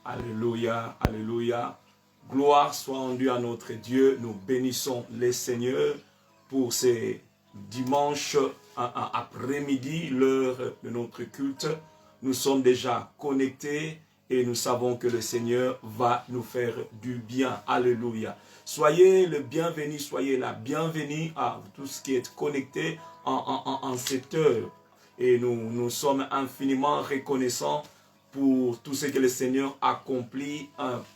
Alléluia, alléluia. Gloire soit rendue à notre Dieu. Nous bénissons les Seigneurs pour ces dimanches après-midi, l'heure de notre culte. Nous sommes déjà connectés et nous savons que le Seigneur va nous faire du bien. Alléluia. Soyez le bienvenu, soyez la bienvenue à tous qui êtes connectés en cette heure. Et nous sommes infiniment reconnaissants pour tout ce que le Seigneur accomplit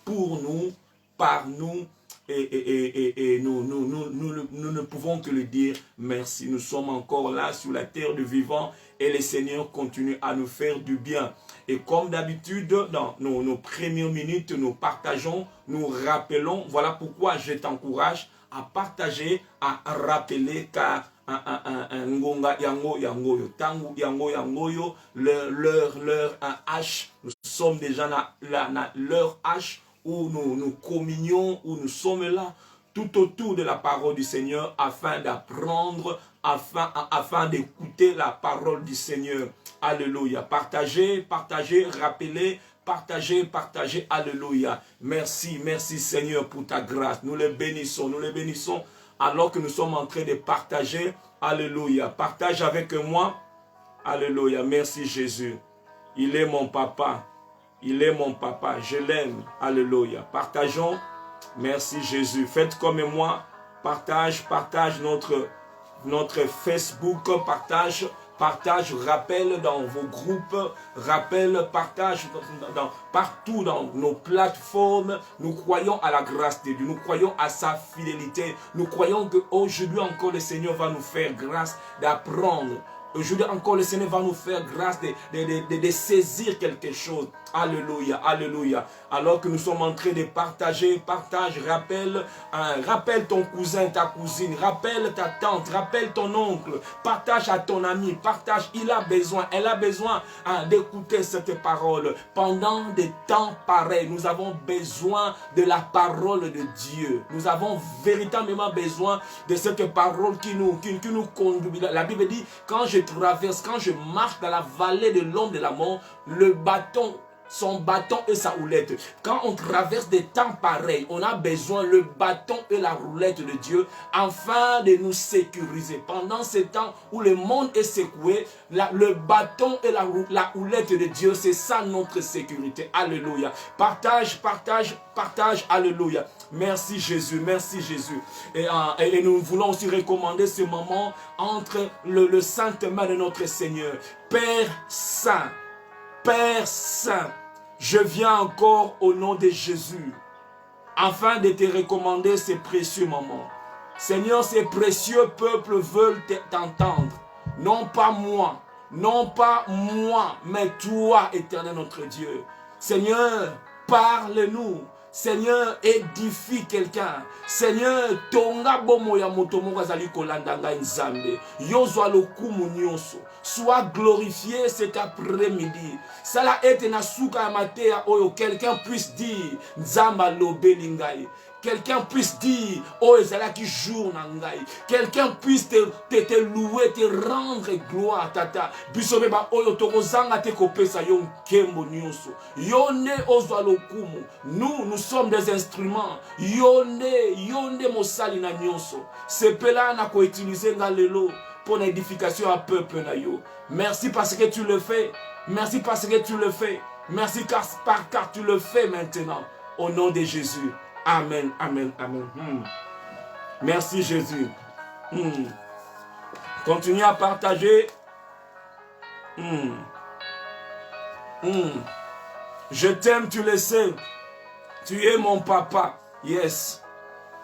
pour nous, par nous, et nous ne pouvons que le dire merci. Nous sommes encore là sur la terre du vivant et le Seigneur continue à nous faire du bien. Et comme d'habitude, dans nos premières minutes, nous partageons, nous rappelons. Voilà pourquoi je t'encourage à partager, à rappeler, car ngonga yango tangu yango leur H. Nous sommes déjà là leur H où nous communions, où nous sommes là tout autour de la parole du Seigneur afin d'apprendre, afin d'écouter la parole du Seigneur. Alléluia. Partagez, rappelez, partagez, alléluia. Merci Seigneur pour ta grâce. Nous les bénissons alors que nous sommes en train de partager. Alléluia. Partage avec moi. Alléluia. Merci Jésus. Il est mon papa. Il est mon papa. Je l'aime. Alléluia. Partageons. Merci Jésus. Faites comme moi. Partage notre Facebook. Partage, rappel dans vos groupes, partage partout dans nos plateformes. Nous croyons à la grâce de Dieu, nous croyons à sa fidélité. Nous croyons qu'aujourd'hui encore le Seigneur va nous faire grâce d'apprendre. Aujourd'hui encore le Seigneur va nous faire grâce de saisir quelque chose. Alléluia, alléluia. Alors que nous sommes en train de partager, rappelle ton cousin, ta cousine, rappelle ta tante, rappelle ton oncle, partage à ton ami, partage, elle a besoin d'écouter cette parole. Pendant des temps pareils, nous avons besoin de la parole de Dieu. Nous avons véritablement besoin de cette parole qui nous conduit. La Bible dit, quand je marche dans la vallée de l'ombre de la mort, son bâton et sa roulette. Quand on traverse des temps pareils, on a besoin le bâton et la roulette de Dieu afin de nous sécuriser. Pendant ces temps où le monde est secoué, le bâton et la roulette de Dieu, c'est ça notre sécurité. Alléluia. Partage. Alléluia. Merci Jésus. Et nous voulons aussi recommander ce moment entre le sainte main de notre Seigneur. Père Saint, je viens encore au nom de Jésus afin de te recommander ces précieux moments. Seigneur, ces précieux peuples veulent t'entendre. Non pas moi, mais toi, éternel notre Dieu. Seigneur, parle-nous. Seigneur, édifie quelqu'un. Seigneur, tonga bomo ya moto moko azali kolanda ngai nzambe. Yozwa lokumu nyonso. Sois glorifié cet après-midi. Sala ete na suka ya mateya oyo, quelqu'un puisse dire nzamba lobeli ngai. Quelqu'un puisse dire, oh, ezalaki jour na ngai. Quelqu'un puisse te louer, te rendre gloire, tata. Bisobe ba oyo tokozanga te kopesa yo nkembo nyonso. Yone ozwa lokumu. Nous sommes des instruments. Yone mosali na nyonso. Sepela na ko utiliser nga lelo pour l'édification à peuple na yo. Merci parce que tu le fais. Merci car tu le fais maintenant. Au nom de Jésus. Amen. Merci Jésus. Continuez à partager. Je t'aime, tu le sais. Tu es mon papa. Yes.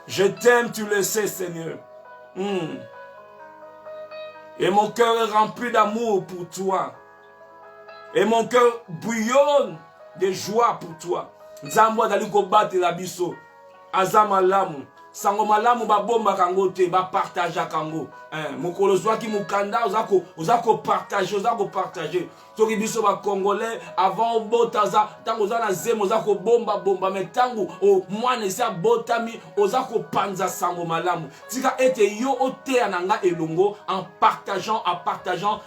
Je t'aime, tu le sais, Seigneur. Et mon cœur est rempli d'amour pour toi. Et mon cœur bouillonne de joie pour toi. Nzambo azali kobate la biso azamalamu sango malamu babomba kango te ba partage kango mokolo zwaki mukanda ozako partager soki biso ba congolais avant botaza tango za na zemo ozako bomba mais tango o mwana esa botami ozako panza sango malamu tika ete yo otea nanga elongo en partageant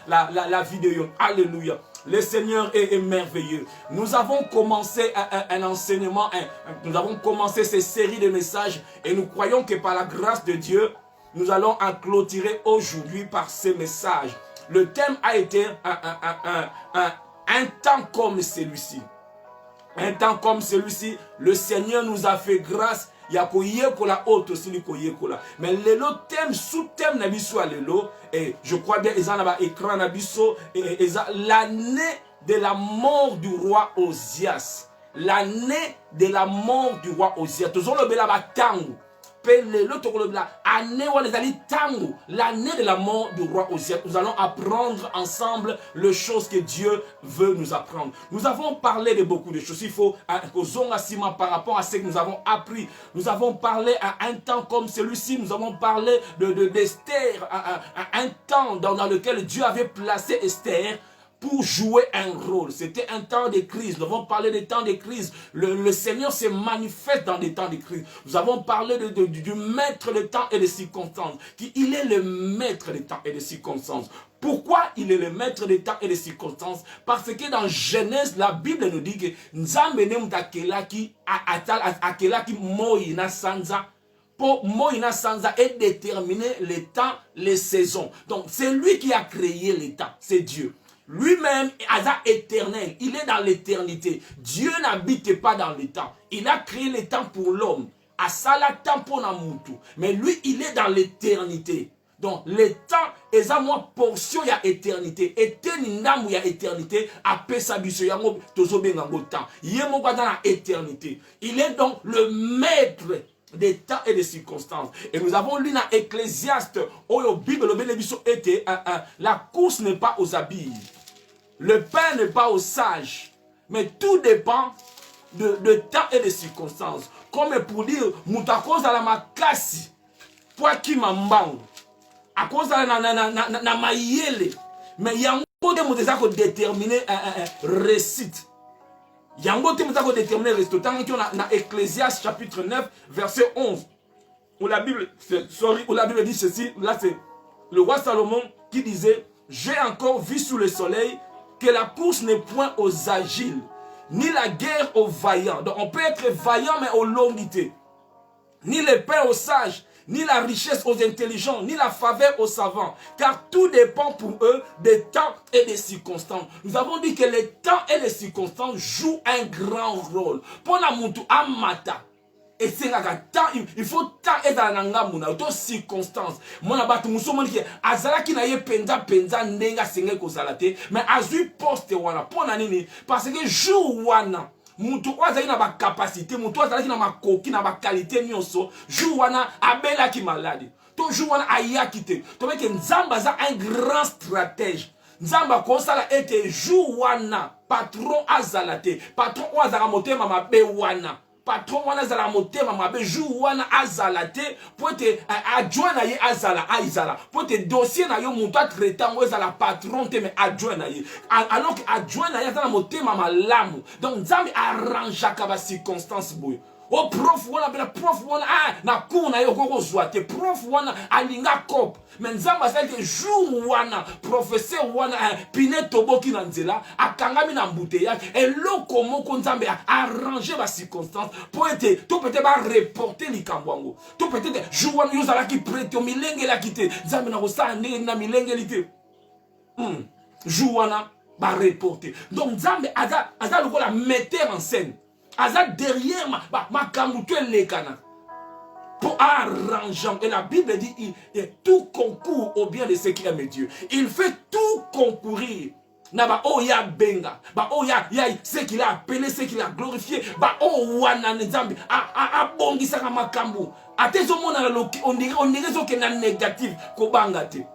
la vidéo. Alléluia. Le Seigneur est merveilleux. Nous avons commencé un enseignement, nous avons commencé ces séries de messages et nous croyons que par la grâce de Dieu, nous allons en clôturer aujourd'hui par ces messages. Le thème a été un temps comme celui-ci. Un temps comme celui-ci, le Seigneur nous a fait grâce. Il y a mais le thème sous-thème et je crois bien ils ont écran l'année de la mort du roi Osias. L'année de la mort du roi Osias. L'année de la mort du roi Osias. Nous allons apprendre ensemble les choses que Dieu veut nous apprendre. Nous avons parlé de beaucoup de choses. Il faut par rapport à ce que nous avons appris. Nous avons parlé à un temps comme celui-ci. Nous avons parlé d'Esther, un temps dans lequel Dieu avait placé Esther pour jouer un rôle. C'était un temps de crise. Nous avons parlé des temps de crise. Le Seigneur se manifeste dans des temps de crise. Nous avons parlé du maître des temps et des circonstances. Il est le maître des temps et des circonstances. Pourquoi il est le maître des temps et des circonstances? Parce que dans Genèse, la Bible nous dit que Nzambe nemutakela moina sanza. Pour Moïna Sanza est déterminer les temps, les saisons. Donc c'est lui qui a créé les temps. C'est Dieu. Lui-même est éternel, il est dans l'éternité. Dieu n'habite pas dans le temps. Il a créé le temps pour l'homme. Asala temps pour Namutu. Mais lui, il est dans l'éternité. Donc, le temps est à moi portion il y a éternité. Éternité, il y a éternité. Après ça, il y a temps. Il est dans l'éternité. Il est donc le maître des temps et des circonstances. Et nous avons lu dans Ecclésiaste, où la Bible était la course n'est pas aux habits, le pain n'est pas aux sages, mais tout dépend de temps et de circonstances. Comme pour dire, moutakos à la makasi, pour qui m'embang, à cause de la maïele, mais il y a un peu de déterminer un récit. Yango temutako déterminer le reste. Tant qu'on a Ecclésiaste chapitre 9 verset 11 où la Bible dit ceci. Là c'est le roi Salomon qui disait: j'ai encore vu sous le soleil que la course n'est point aux agiles, ni la guerre aux vaillants. Donc on peut être vaillant mais aux longuités, ni le pain aux sages, ni la richesse aux intelligents, ni la faveur aux savants. Car tout dépend pour eux des temps et des circonstances. Nous avons dit que les temps et les circonstances jouent un grand rôle. Pour la muntu amata. Et c'est là il faut temps et dans la auto circonstances. Mon abatu musomoni ki azala ki na ye penza ndenga senge ko salate, mais azui poste wana pona nini parce que jour wana mutu wazali na ba capacité, mutu wazali na makoki na ba qualité nyonso, jour wana abela ki malade. To jour wana ayakite. To meke nzamba za un grand stratège. Nzamba konsala ete jour wana patron azalate, patron wazala motema mabe wana. Patron wana zala motema mabe jour wana azalate pour te adjoint na ye azala aizala pour te dossier na yo mutu traitant ou zala patron te me adjoint na ye alors que adjoint na ye zala motema malamu. Donc nzambe arrange ka circonstance boyo. O prof wana bela prof wana na kuna yo koko zwate prof wana alinga kop mais nzamba sa que jour wana professeur wana pine toboki na nzela akangami na mbouteillage et loko moko nzambe arranger ba circonstance pour être tout peut-être ba reporter likambwango tout peut-être jour wana yo zala ki prête milenge la kité nzambe na kosa ndenge na milenge lité jour wana ba reporter. Donc nzambe aza lokola metteur en scène. Aza derrière ma kamutue lekana pour arranger. Et la Bible dit tout concourt au bien de ceux qui aiment Dieu. Il fait tout concourir. Naba oya benga, ba oya ce qu'il a appelé, ce qu'il a glorifié, ba o wana nzambi a bongisa ka makambu. Atezo mona on dirait zo ke na négatif ko bangate.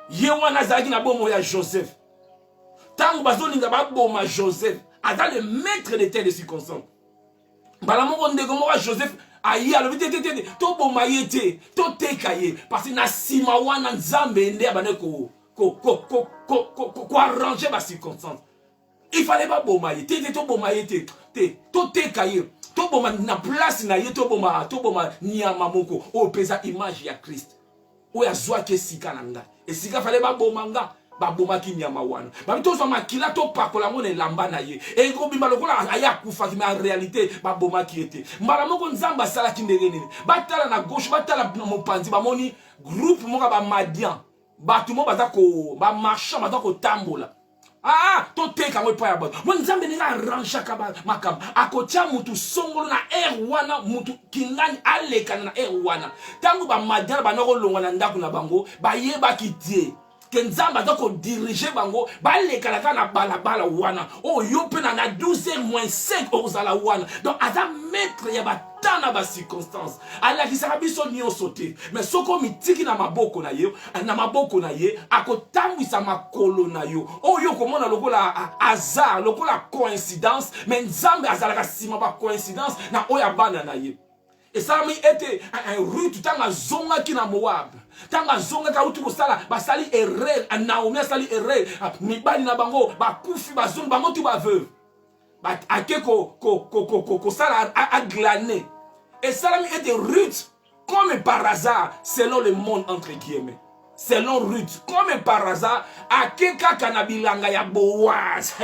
Ye wana zaki na bomo ya Joseph. Tango bazolinga ba boma Joseph. Ada le maître des terres de circonstances. Balamoko ndegomora Joseph ayi alo tete to bomayete to tekaye parce que na sima wana nzambe nde abane ko arranger ba circonstances. Il fallait pas bomayete to bomayete to tekaye to boma na place na ye to boma nyama moko o pesa image ya Christ. O ya zwa ke sika nanga. Et sika fallait pas bomanga. babomaki nyama wana babi to zwa makila to pakola ngo ne lamba na ye e ko bimba lokola aya kufa mais en réalité babomaki ete mbala moko nzamba sala kindenge nini batala na gauche batala na mopanzi bamoni groupe moko ba madian batu mo baza ko ba marchand baza ko tambola to teka ngo pa ya bato mo nzambe ninga arrange ka makam akotia mutu songolo na wana mutu kingani alekana na wana tangu ba madian ba noko longa na ndako na bango ba yeba kitie que nzamba doko diriger bango balekala ka na balabala wana yo pe na 12h-5 ozala wana donc aza maître ya batana ba circonstance ala kisaka biso nyonso te mais soko mitiki na maboko na ye akotambwisa makolo na yo yo komona lokola hasard lokola coïncidence mais nzambe azalaka sima ba coïncidence na oya bana na ye. Et ça m'a été un Ruth tanga zonga ki na Moab. Tanga zonga ka uti kosala basali erreur, Naomi sali erreur, mibali na bango ba kufi ba zonga bango tu ba veuve. Ba akeko ko sala a glaner. Et ça m'a été Ruth comme par hasard selon le monde entre guillemets. Selon Ruth, comme par hasard, akeka kanabilanga ya Boaz.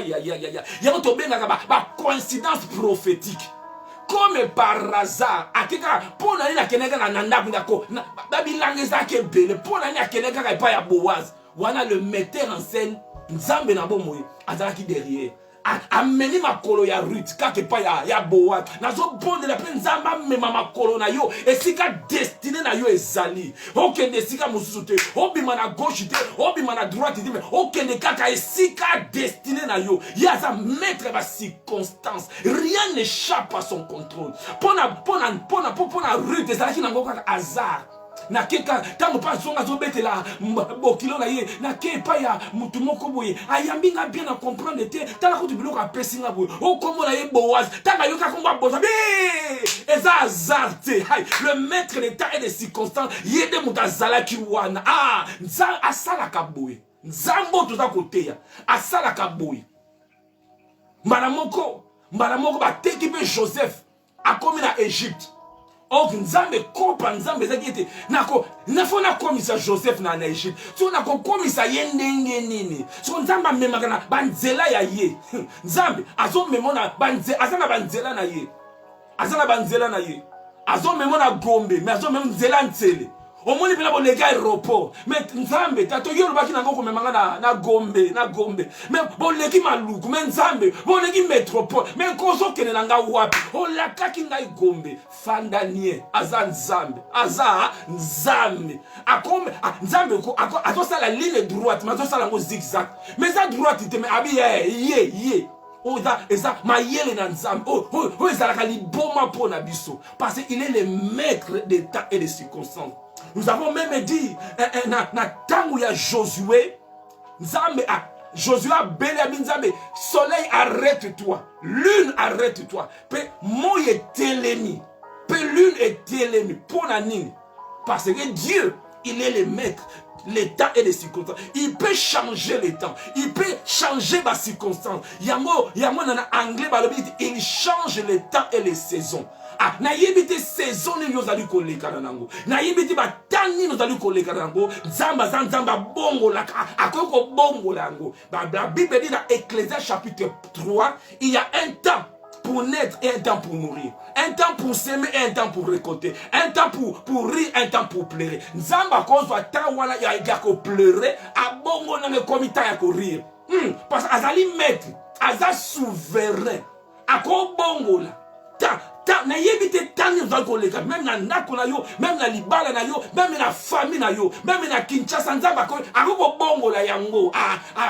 Ya to benga ba coïncidence prophétique. Comme par hasard, akeka pona ni na keneka na nanda ngako babilanga zake bele pona ni akeneka ka pa ya Boaz wana le metteur en scène nzambe na bomoye azalaki derrière ameni makolo ya Ruth kake pa ya Boaz nazo bonde la pleine nzamba mema makolo na yo esika destiné na yo ezali okende esika mususu te obima na gauche te obima na droite te mais okende kaka esika destiné na yo yaza maître ba circonstance rien n'échappe à son contrôle pona Ruth ezalaki na ngoko kaka hasard na keka tango pa zonga zo betela bokilo na ye na ke pa ya mutu moko boye ayambi nga bien na comprendre te tala ko tubilo ka pesinga boye komo na ye Boaz tanga yo ka komba boza eza hasard te le maître des temps et des circonstances yede mutazala ki wana nza asala ka boye nzambo toza koteya asala ka boye mbala moko ba teki pe Joseph akomi na Égypte. Nzambe kopa nzambe zakite nako nafona komisa Joseph na Egypte so nako komisa yendenge nini so nzamba memaka na banzela ya ye nzambe azo memona azana banzela na ye azo memona Gombe mais azo mem nzela ntsele omoni pela bolega aéroport mais nzambe tato yoro baki nango komemanga na Gombe mais boleki maluku mais nzambe boleki métropole mais kozo kene nanga wapi olakaki ngai Gombe fandanie aza nzambe akome nzambe ko azosa la ligne droite mais azosa la zigzag mais ça droite te mais abi ye eza mayele na nzambe ezalaka liboma pona biso parce qu'il est le maître des temps et des circonstances. Nous avons même dit na tangu ya Josué nzambe Josué a belé nzambe soleil arrête-toi, lune arrête-toi, pe moye telemi, pe lune est telemi pona nini parce que Dieu il est le maître les temps et les circonstances. Il peut changer les temps. Il peut changer ma circonstance. Yango na anglais il change les temps et les saisons. Na yebite saison ni yozali koleka nango. Na yebite ba tani yozali koleka nango. Nzamba bongo la akoko bongo lango. La Bible dit dans Ecclésiaste chapitre 3, il y a un temps pour naître et un temps pour mourir. Un temps pour s'aimer et un temps pour récolter. Un temps pour rire, un temps pour pleurer. Nzamba kozwa tawana ya ko pleurer, a bongo na komita ya ko rire. Parce que azali maître, aza souverain. Ako bongo la. Na yebite tani nzali koleka même na ndako na yo, même na libala na yo, même na famille na yo, même na Kinshasa nzamba ko akoko bongo la yango.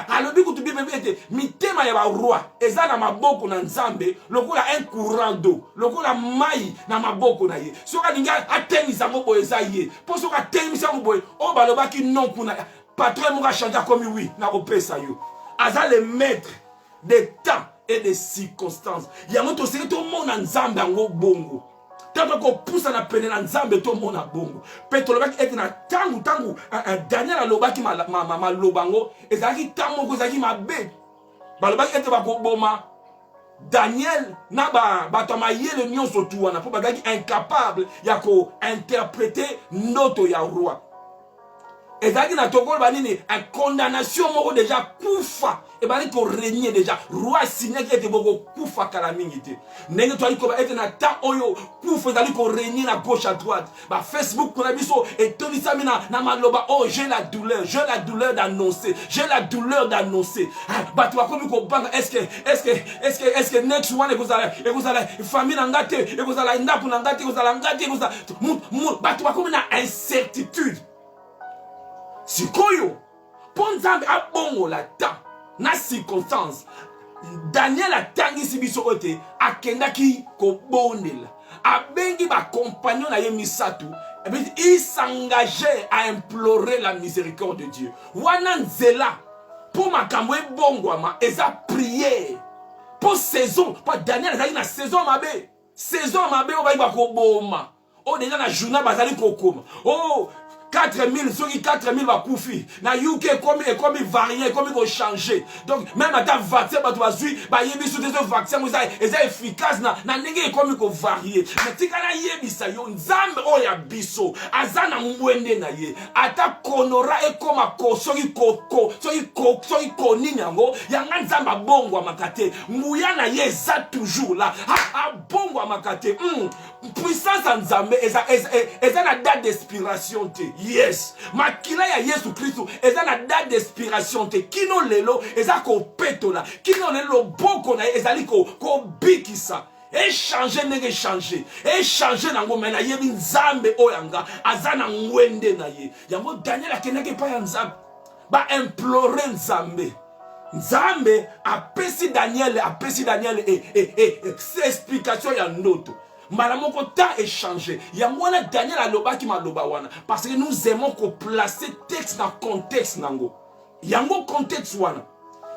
Alobi kutu Bible ete mitema ya ba roi eza na maboko na nzambe lokola un courant d'eau, lokola mai na maboko na ye. Soka ninga atemisa mobo eza ye. Po soka temisa mobo o balobaki non kuna patron mo ka changer comme oui na kopesa yo. Aza le maître des temps et des circonstances. Yango to seki to mona nzambe yango bongo. Tanto ko pousa na pene na nzambe to mona bongo. Petro lobaki ete na tangu Daniel alobaki malobango ezaki tango ko ezaki mabe. Balobaki ete bakoboma Daniel na bato mayele nyonso tu wana po bagaki incapable ya ko interpréter noto ya roi. ezalaki na tokolo banini condamnation moko déjà kufa ebali ko régner déjà roi signé qui était boko kufa kala mingi te ndenge to ali ko ete na temps oyo kufa ezali ko régner na gauche à droite ba Facebook kona biso etonisami na maloba oh j'ai la douleur d'annoncer ba to bakomi ko banga est-ce que next one ekozala famille na ngate ekozala ndaku na ngate ekozala ngate ekozala ba to bakomi na incertitude. Sikoyo, pour Nzambe a bongo la temps, na circonstance. Daniel a tangi si biso ote, a kendaki ko bonela. A bengi ba compagnon na ye misatu, et puis il s'engageait à implorer la miséricorde de Dieu. Wana nzela, pour ma kamwe bongwama, eza prière. Pour saison, pour Daniel ezali na saison mabe. Saison mabe, on va y ba ko boma. Oh déjà na journal bazali ko koma. Oh 4000, ceux qui 4000 va koufi. Na UK comme varié, comme il va changer. Donc même à ta vaccin, bah tu vas suivre, bah yebi sous des vaccins, vous avez efficace na nenge comme il va varier. Mais tika na yebi sa yo nzambe o ya biso. Azana mwende na ye. Ata konora e koma ko soki koni nyango. Yanga nzamba bongo makate. Mouya na ye za toujours là. Ha bongo makate. Puissance en nzambe eza na date d'expiration te. Yes, makila ya Yesu Kristo eza na date d'expiration te. Kino lelo eza ko petola. Kino lelo boko na ezali ko bikisa. Échanger nenge changer. Échanger nango mena yebi nzambe oyanga azana ngwende na ye. Yango Daniel akeneke pa ya nzambe. Ba implorer nzambe. Nzambe apesi Daniel explication ya ndoto. Malamoko ta échangé. Yangwana Daniel alobaki maloba wana. Parce que nous aimons qu'on placer texte dans contexte nango. Yango contexte wana.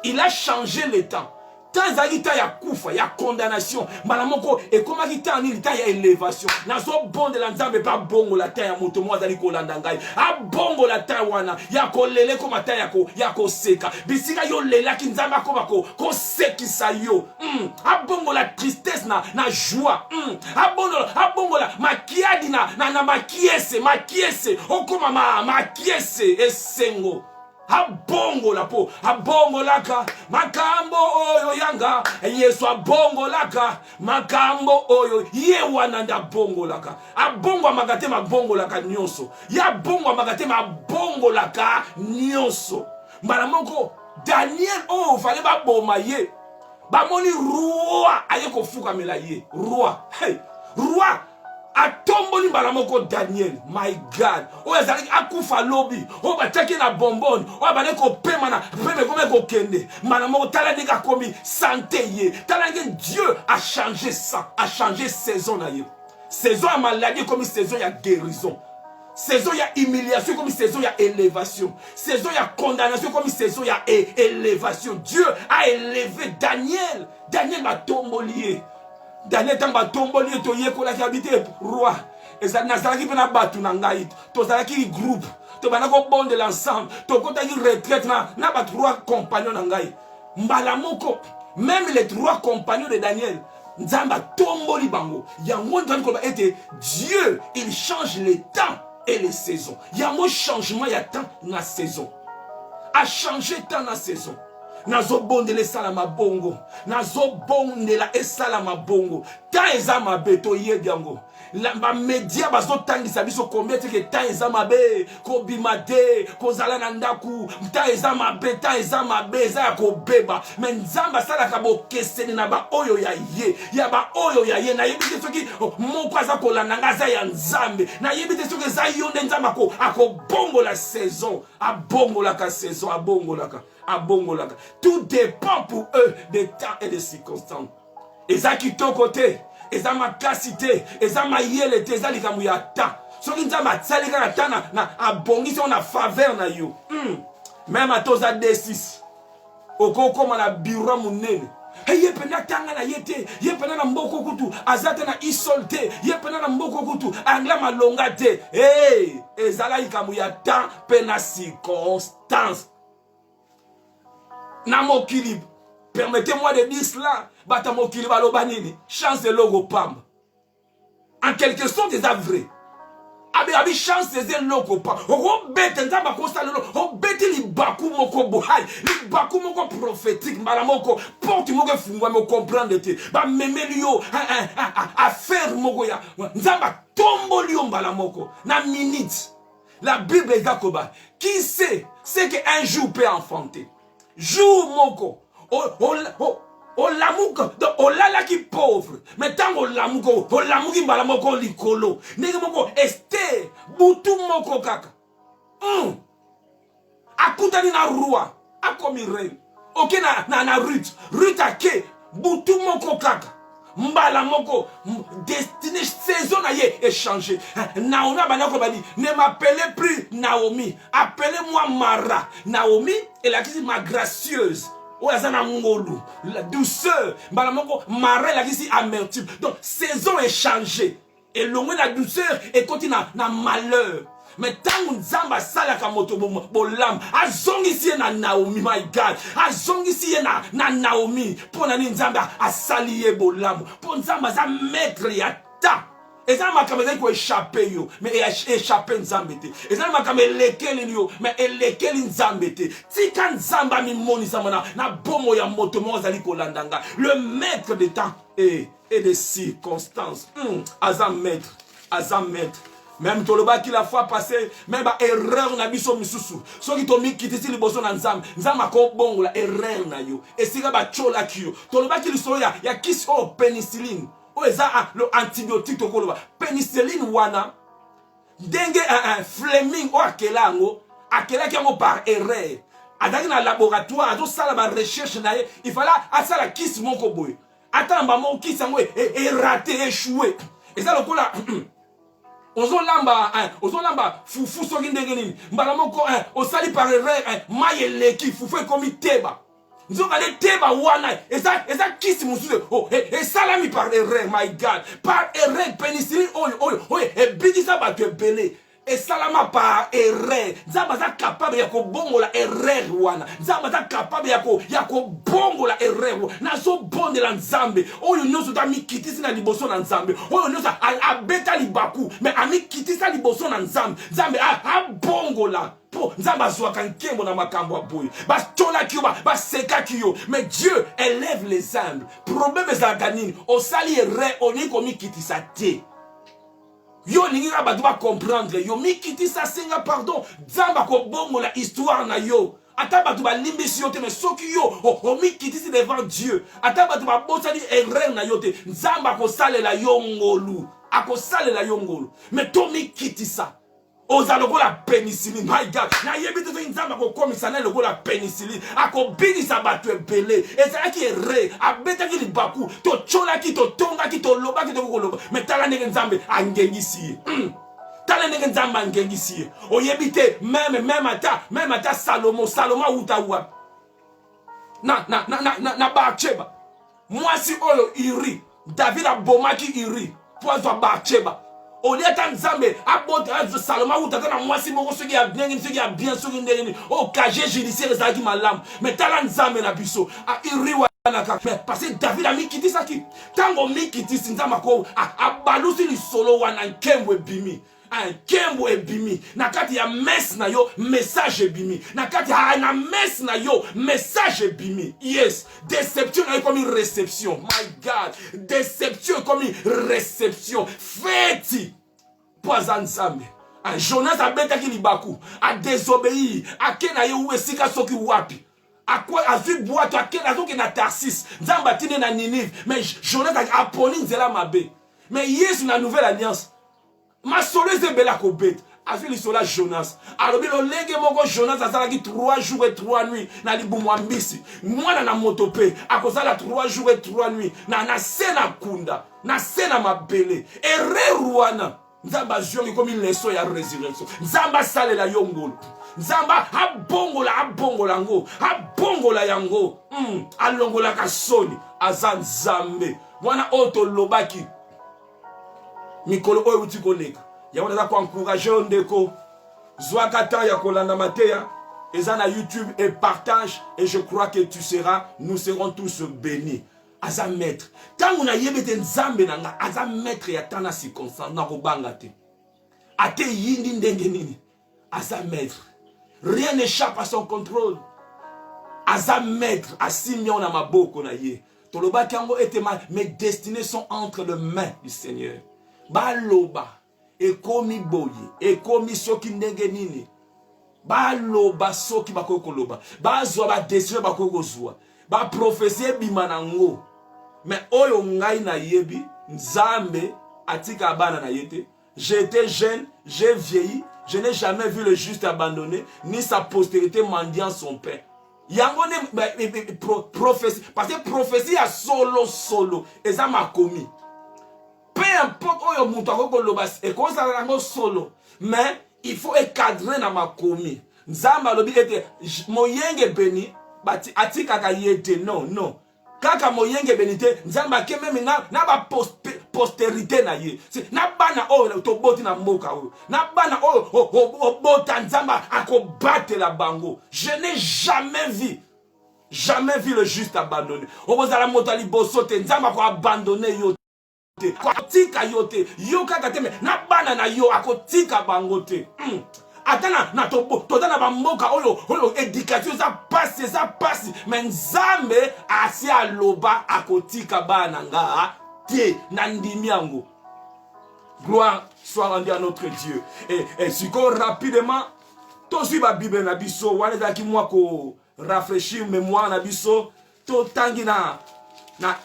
Il a changé le temps. Tant zalita ya kufa, ya condamnation. Malamoko et comme kita ni lita ya élévation. Nazo bon de la nzambe pa bongo la ta ya moto mo azali ko landa ngai. A bongo la ta wana ya ko lele ko mata ya ko seka. Bisika yo lela ki nzamba ko sekisa yo. A bongo la tristesse na joie. A bongo la makiadi na makiese. Okoma makiese esengo. Abongo la po, abongo laka, makambo oyo yanga, Yesu abongo laka, makambo oyo, ye wananda bongo laka, abongo magate mabongo laka nyonso, ya bongo magate mabongo laka nyonso. Malamoko, Daniel oh fallait ba boma ye, ba moni roi aye ko fuka mela ye, roi, atomboli balamoko Daniel, my God. O ezali akufa lobi. O bataki na bonbon. O abale ko pema na peme kome ko kende. Balamoko tala dika komi santé ye. Tala nge Dieu a changé ça, a changé saison na ye. Saison ya maladie comme saison ya guérison. Saison ya humiliation comme saison ya élévation. Saison ya condamnation comme saison ya élévation. Dieu a élevé Daniel. Daniel va tombolier. Daniel tamba tomboli to yekola ki habité roi. Eza nazalaki pena batu na ngai. To zalaki groupe. To banako bonde l'ensemble. To kota ki retraite na ba trois compagnons na ngai. Mbala moko même les trois compagnons de Daniel nzamba tomboli bango. Yango ndani ko ba ete Dieu il change les temps et les saisons. Yango changement ya temps na saison. A changer temps na saison. Nazo bondele salama bongo. Nazo bondela esalama bongo. Ta ezama beto yebiango. Ba media bazo tangisa biso combien que ta ezama be ko bimate ko zala na ndaku ta ezama be za ko beba mais nzamba sala ka bo keseni na ba oyo ya ye na yebite soki moko aza ko landa za ya nzambe na yebite soki za yonde nzamba ko bongo la saison a bongo la ka saison a bongo la ka. Tout dépend pour eux des temps et des circonstances. Et ça qui ton côté, et ça ma capacité, et ça ma yele, et ça lika muyata. Ce qui nous a matsali kana tana na abongi si on a faveur na yo. Même à toza D6. Oko koma na bureau munene. Hey yepena tanga na yete, yepena na mboko kutu, azate na isolte, yepena na mboko kutu, angla malonga te. Hey, ezala lika muyata pena circonstance. Namokili, permettez-moi de dire cela. Batamokili balobanini, chance de logo pam. En quelque sorte, c'est vrai. abi chance eze loko pa oko bete nzamba ko sala o bete li baku moko bohai li baku moko prophétique mbala moko porte moko fungwa me comprendre te ba memeli yo affaire moko ya nzamba tombo li mbala moko na minute. La Bible est d'accord. Qui sait ce qu'un jour peut enfanter? Jour moko o lamuka o lala ki pauvre mais tango lamuko o lamuki mbala moko likolo ndenge moko este butu moko kaka akutani na roi akomi reine oke na Ruth ake butu moko kaka mbala moko destiné saison na ye échangé. Naomi banako badi ne m'appelez plus Naomi, appelez-moi Mara. Naomi est la qui ma gracieuse. Oyazana ngolu, la douceur. Mbala moko Mara la qui amertume. Donc saison est changée. Et l'homme la douceur et continue na malheur. Mais tant que Nzamba salaka moto bolam, azongi si na Naomi, my God, azongi si na Naomi, pour nani Nzamba asaliye bolam, pour Nzamba za maître ya ta. Et ça m'a comme ko échapper yo, mais échapper Nzambete. Et ça m'a comme lekeli yo, mais lekeli Nzambete. Si quand Nzamba mi moni samana na bomo ya moto mo zali ko landanga, le maître de temps et de circonstances. Azam maître. Même toloba qui la fois passée, même ba erreur na biso misusu. So ki to mi kitisi liboso na nzamba ko bongo la erreur na yo. Et sika ba chola kiyo. Toloba ki liso ya kisi o penicilline. O eza le antibiotique to koloba. Penicilline wana denge Fleming o akelango, akela ki yango par erreur. Adaki na laboratoire, azo sala ba recherche na ye, il fallait asala kisi moko boye. Atamba mo kisi yango e raté, échoué. Et ça le kola Ozolamba fufu soki ndenge nini mbala moko osali par erreur mayeleki fufu ekomi teba nzoka le teba wana eza kisi mususu esalami par erreur, my God, par erreur penicilline oyo ebikisa bato ebele esalama par erreur. Nzamba za capable ya kobongola erreur wana, nzamba za capable ya kobongola erreur nazo bondela nzambe oyo nyonso ta mikitisi na liboso na nzambe oyo nyonso abeta libaku mais amikitisa liboso na nzambe abongola po nzamba azwaka nkembo na makambo ya boye batolaki yo basekaki yo. Mais Dieu élève les humbles. Problème ezalaka nini osali erreur oni komikitisa te. Yo lingi ka batu ba comprendre yo mikiti sa senga pardon nzamba ko bongo la histoire na yo ata batu ba limbisi yo te mais soki yo mikiti si devant Dieu ata batu ba botali erreur na yo te nzamba ko salela yo ngolu akosalela yo ngolu mais to mikiti sa oza lokola penicilline, my God. Na yebite to nzamba ko komisa na lokola penicilline akobinisa batu ebele ezalaki erreur abetaki libaku to cholaki to tongaki to lobaki to koloba mais tala ndenge nzambe angengisi tala ndenge nzambe angengisi oyebite même ata Salomon uta wa na Bathsheba mwasi oyo iri David abomaki iri pozo Bathsheba Oliata nzambe abota Salomon utata na mwasi moko soki ya bien soki ndenge o casier judiciaire ezalaki malamu mais tala nzambe na biso iriwa na ka parce que David a mikiti saki tango mikiti nzamba ko abalusi lisolo wana nkembo ebimi nkembo ebimi na kati ya messe na yo message ebimi na kati na messe na yo message ebimi. Yes, déception na comme une réception, my God, déception comme une réception feti poison nzambe. Jonas a betaki libaku a désobéi akena ye uesika soki wapi akwa azu boîte akena soki na Tarsis nzamba tine na Ninive mais Jonas a poni nzela mabe mais Yesu na nouvelle alliance ma soleuse bela ko bet azu lisola Jonas alobi lo lenge moko Jonas azalaki 3 jours et 3 nuits na libumwa mbisi mwana na motope akozala 3 jours et 3 nuits na sena kunda na sena mabele ereruana nzamba ziongi comme une leçon ya résurrection nzamba salela yongolo nzamba abongola ngo abongola yango alongola kasoni azan zambe mwana oto lobaki mikolo oyo uti koleka yango naza ko encourager ndeko zwaka ta ya kolanda mateya eza na YouTube et partage et je crois que nous serons tous bénis. Aza maître tangu na yebete nzambe nanga aza maître ya tana circonstance na kobanga te ate yindi ndenge nini aza maître. Rien n'échappe à son contrôle. Aza maître, asimia na maboko na ye. Toloba kango ete mes destinées sont entre les mains du Seigneur. Baloba, ekomi boye, ekomi soki ndenge nini. Baloba soki bakoko loba. Bazwa ba destiné bakoko zwa. Ba prophétie bimanango. Mais oyo ngai na yebi, Nzambe atika bana na yete. J'étais jeune, j'ai vieilli, je n'ai jamais vu le juste abandonné, ni sa postérité mendiant son pain. Yango ne prophétie, parce que prophétie a solo, et ça m'a commis. Peu importe oyo mutu akoko loba, et comme ça rango solo, mais il faut encadrer na ma commis. Nzamba lobi ete moyenge beni, bati atika ka yete, non. Kaka moyenge benite, Nzamba keme na ba postérité na ye. Na bana oyo to boti na mboka oyo. Na bana oyo bota Nzamba akobate la bango. Je n'ai jamais vu le juste abandonné. Obozala moto liboso te Nzamba ko abandonner yo te. Ko tika yo te. Yo kaka te me na bana na yo akotika bango te. Atana na todana ba mboka oyo éducation ça passe mais Nzambe asi aloba akotika bana nga te nandimi yango. Gloire soit rendue à notre Dieu. Et si qu'on rapidement to suit ba Bible na biso wana za ki moi ko rafraîchir mémoire na biso to tangi na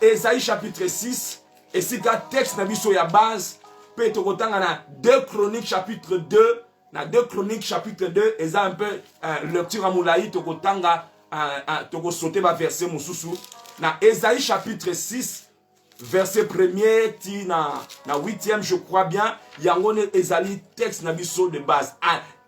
Ésaïe chapitre 6 et si ka texte na biso ya base pe to kotanga na 2 Chroniques chapitre 2 na 2 Chroniques chapitre 2 et ça un peu lecture à moulaï to kotanga to ko sauter ba verset mususu na Ésaïe chapitre 6 verset 1er ti na 8e je crois bien yango ne ezali texte na biso de base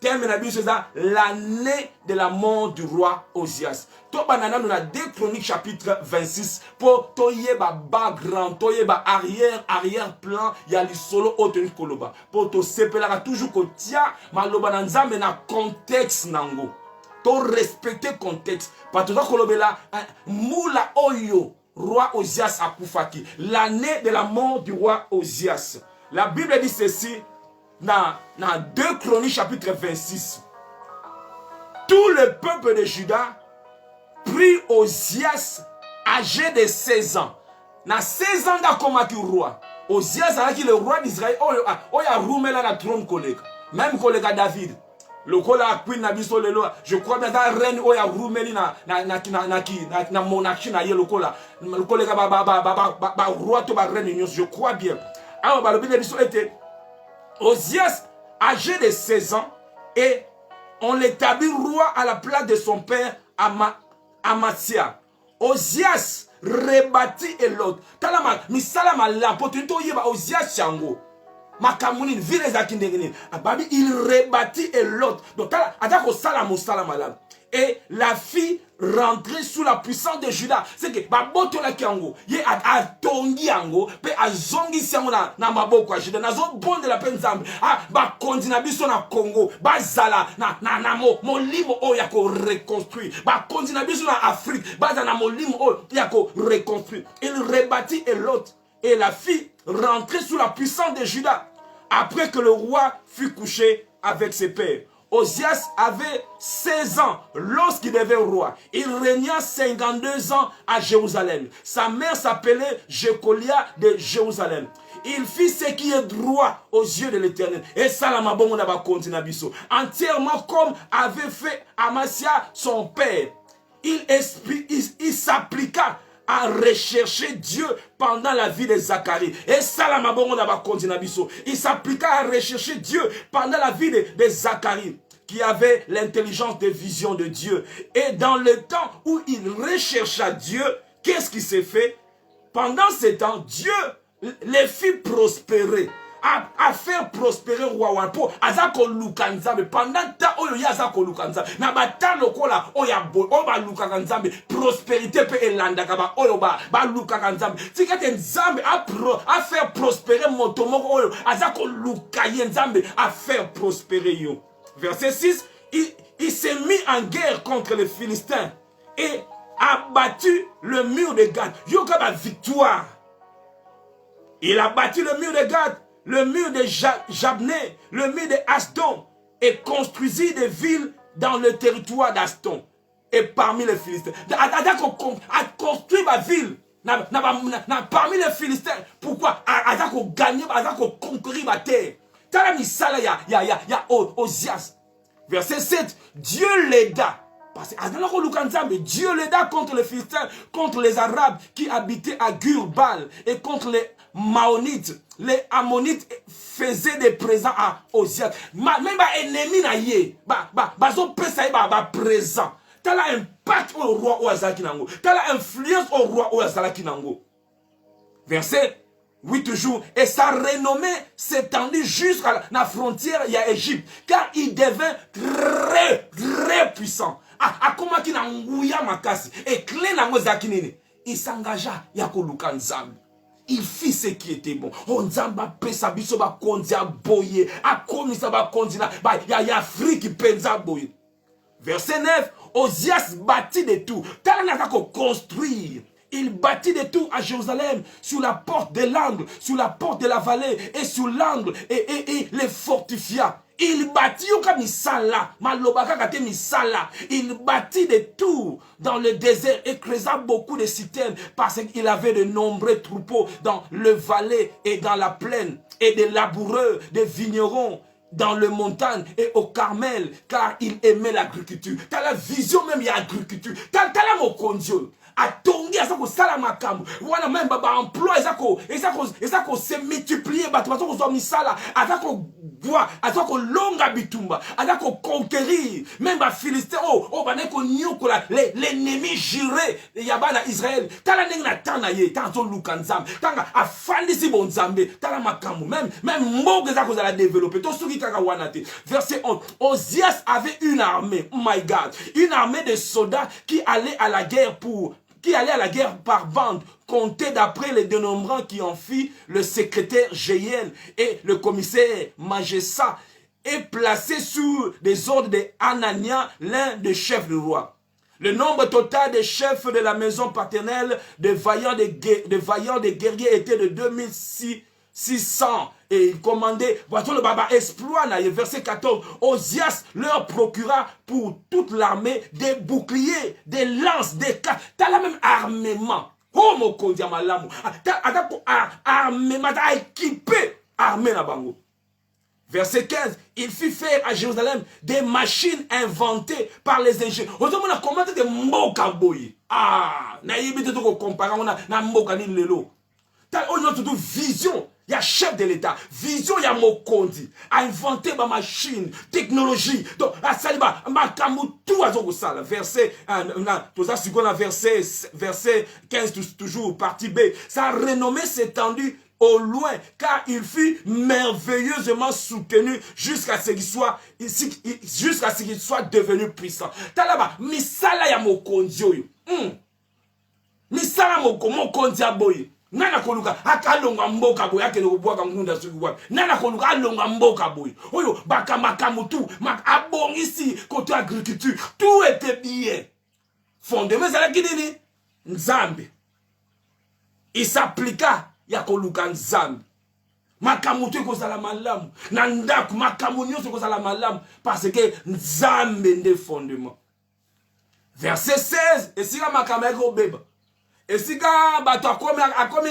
thème na biso ça l'année de la mort du roi Osias. To banana na 2 Chroniques chapitre 26 pour toyeba background toyeba arrière plan ya li solo oteni koloba pour to sepelaka toujours ko tia maloba na Nzambe na contexte nango to respecter contexte parce que kolobela mula oyo roi Osias akufaki l'année de la mort du roi Osias. La Bible dit ceci dans 2 Chroniques chapitre 26. Tout le peuple de Juda prit Osias âgé de 16 ans. Na 16 ans d'akomaki roi. Osias qui le roi d'Israël oya roumela na trône collègue. Même collègue David. Le kola queen na biso lelo je crois bien that reine oya roumeli na monarchie na ye le kola ba roi to ba reine nyos je crois bien. Alors ba le Bible biso était Osias, âgé de 16 ans, et on l'établit roi à la place de son père Amasia. Osias rebâtit Elot. Talama, misalama l'importunité yeba Osias chango. Makamuni ville zakindengeni. Ababi il rebâtit Elot. Donc atako salamo salamalam. Et la fille rentrait sous la puissance de Juda. C'est que baboto la kiango, ye atongi yango, pe azongi siango na maboko ya Juda. Nazo bon de la peine Nzambe. Ba kondina biso na Congo, ba zala na molimo o yako reconstruire. Ba kondina biso na Afrique, ba zana molimo o yako reconstruire. Il rebâtit Elot et la fille rentrait sous la puissance de Juda. Après que le roi fut couché avec ses pères. Osias avait 16 ans lorsqu'il devint roi. Il régna 52 ans à Jérusalem. Sa mère s'appelait Jécolia de Jérusalem. Il fit ce qui est droit aux yeux de l'Éternel. Et Salama Bongonaba continua biso. Entièrement comme avait fait Amasia son père. Il s'appliqua à rechercher Dieu pendant la vie de Zacharie. Et Salama Bongonaba continua biso. Il s'appliqua à rechercher Dieu pendant la vie de Zacharie, qui avait l'intelligence de vision de Dieu. Et dans le temps où il rechercha Dieu, qu'est-ce qui s'est fait? Pendant ce temps, Dieu les fit prospérer. À faire prospérer roi Wapo, azako lukanzambe pendant ta oyo yazako lukanzambe na bata lokola oya bo oba lukanzambe prospérité pe elanda kaba oyo ba lukanzambe tikate nzambe à faire prospérer motomoko oyo azako lukaye nzambe à faire prospérer yo. Verset 6, il s'est mis en guerre contre les Philistins et a battu le mur de Gad. Yoka ba victoire. Il a battu le mur de Gad. le mur de Jabné, le mur de Aston, et construisit des villes dans le territoire d'Aston et parmi les Philistins. A construit ma ville parmi les Philistins. Pourquoi? A gagné, a conquérir ma terre. Tala misala ya Osias. Verset 7. Dieu l'aida. Parce que Dieu l'aida contre les Philistins, contre les Arabes qui habitaient à Gurbal et contre les Maonites. Les Ammonites faisaient des présents à Osias. Même les ennemis na ye, présent. T'as l'impact au roi Oazaki Nango. T'as l'influence au roi Oazaki Nango. Verset 8 toujours. Et sa renommée s'étendit jusqu'à la frontière il y a Égypte. Car il devint très, très puissant. Comment qu'il a ngouya makasi. Et clé nango zakinini. Il s'engagea yako lukanzambi. Il fit ce qui était bon. On zamba pesa biso ba kondia boye. A komisa ba kondina. Ba ya Afrique penza boye. Verset 9. Osias bâtit des tours. Talanaka construire. Il bâtit des tours à Jérusalem, sur la porte de l'angle, sur la porte de la vallée, et sur l'angle, et les fortifia. Il bâtit il bâtit des tours dans le désert et creusa beaucoup de citernes parce qu'il avait de nombreux troupeaux dans le vallée et dans la plaine et des laboureurs, des vignerons dans le montagne et au Carmel car il aimait l'agriculture. T'as la vision même, il y a agriculture. T'as la mokondio. Atongi azako sala makambo wana même baba emploi ezako se multiplier bato bazako zo misala azako longa bitumba azako conquérir même ba Philistin baneko nyokola l'ennemi juré ya bana Israël tala ndenge na tana ye tanzo lukanzam tanga afandisi bonzambe tala makambo même mboga ezako za la développer to soki kaka wana te. Verset 11. Osias avait une armée, oh my God, une armée de soldats qui allaient à la guerre par bande, compté d'après les dénombrants qui en fit le secrétaire Jéhiel et le commissaire Magessa, et placé sous des ordres de Anania, l'un des chefs du roi. Le nombre total des chefs de la maison paternelle de vaillants des guerriers était de 2600. Et il commandait, voici le baba exploit, verset 14, Osias leur procura pour toute l'armée des boucliers, des lances, des cartes. T'as la même armement. Oh mon kondia malamu. T'as armement, t'as équipé armée na bango. Verset 15, il fit faire à Jérusalem des machines inventées par les ingénieurs. On a commenté des mboka boy. Na yibite to ko comparer na mboka ni lelo. T'as une vision. Il y a chef de l'État, vision, il y a Mokondi, a inventé ma machine, technologie, donc, à Saliba, ma kamou, tout à ça, verset 15, toujours, partie B, sa renommée s'est étendue au loin, car il fut merveilleusement soutenu jusqu'à ce qu'il soit devenu puissant. T'as là-bas, misala ya Mokondi, misala Mokondi aboye. Nana koluka akalonga mboka boy akele kubwaka ngunda suku kwa nana koluka alonga mboka boy oyo bakamakamutu abongisi côté agriculture tout était bien fondement ça la kidini nzambe il s'appliqua ya koluka nzambe makamutu ko sala malamu na ndaku makamunyo ko sala malamu parce que nzambe nde fondement. Verset 16 et si la makameko beba. Et si bato akomi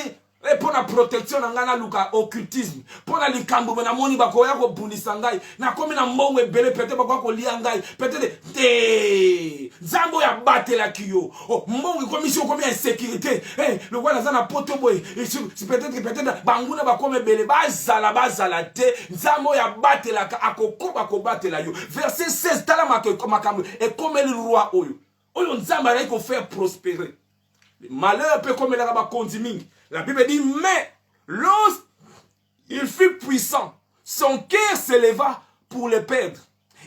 pour la protection na luka occultisme pour la likambo na moni bakoya ko bundisa ngai na komi na mbongo ebele peut-être bakoko lia ngai peut-être zambo ya batela kiyo mbongo commission komi insécurité le voilà za na poto boy peut-être banguna bakome ebele bazala te zambo ya batela akokoba ko batela yo. Verset 16 tala makambo et comme le roi oyo nzamba il faut faire prospérer. Malheur peut comme la continue. La Bible dit, mais lorsqu'il fut puissant, son cœur s'éleva pour le perdre.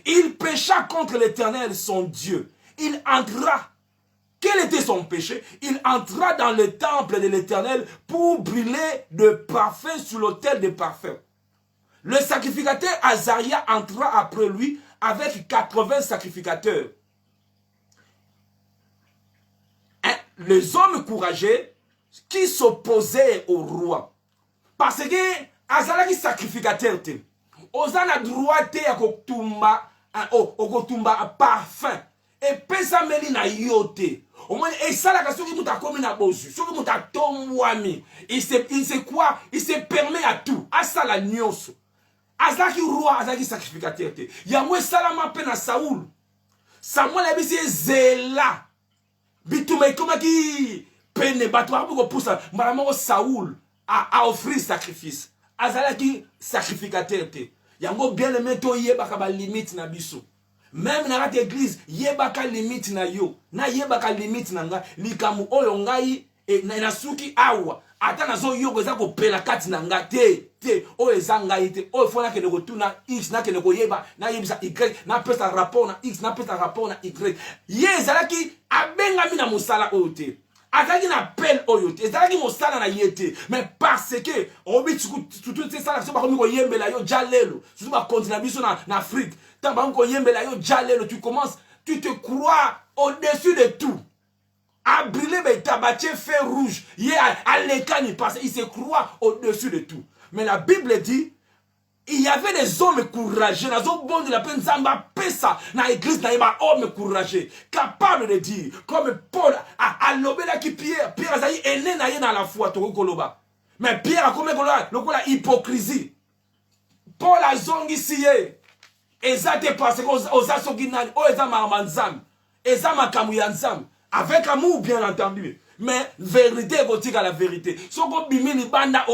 Il pécha contre l'Éternel, son Dieu. Il entra. Quel était son péché? Il entra dans le temple de l'Éternel pour brûler de parfum sur l'autel de parfum. Le sacrificateur Azaria entra après lui avec 80 sacrificateurs. Les hommes courageux qui s'opposaient au roi. Parce que azalaki sacrificateur te oza na droit te ya kotumba okotumba parfum epesameli na yo te omoni esalaka soki mutu akomi na bozwi soki mutu atombwami il se permet à tout asala nyonso azalaki roi azalaki sacrificateur te yango esalama mpe na Saul Samuel ayebisi ezela bituma ekomaki pene bato bakoki kopusa mbala moko Saul a offrir sacrifice azalaki sacrificateur te yango bien aimé toyebaka balimite na biso même na kati église yebaka limite na yo na yebaka limite na nga likamu oyo ngai na suki awa ata nazoyoka eza kopela kati na nga te oyo eza ngai te oyo fo nakende kotuna x nakende koyeba nayebisa y napesa rapport na x napesa rapport na y ye ezalaki abengami na mosala oyo te azalaki na pele oyo te ezalaki mosala na ye te mais parce que obi tutu te sala so bakomi koyembela yo jalelo surtout bakonti na biso na Afrique tant bakomi koyembela yo jalelo tu te crois au-dessus de tout à brûler tabaché feu rouge ye à l'écani parce qu'il se croit au-dessus de tout mais la Bible dit il y avait des hommes courageux nazo bon de la peine zamba pesa na église na yeba homme courageux capable de dire comme Paul a lobela ki Pierre azali ene na ye na la foi to koloba mais Pierre a comme lokola hypocrisie Paul a zongi siye ezate parce que oza soginani o eza mamanzam eza makamu ya nzam avec amour bien entendu mais vérité gotika la vérité soko bimi libanda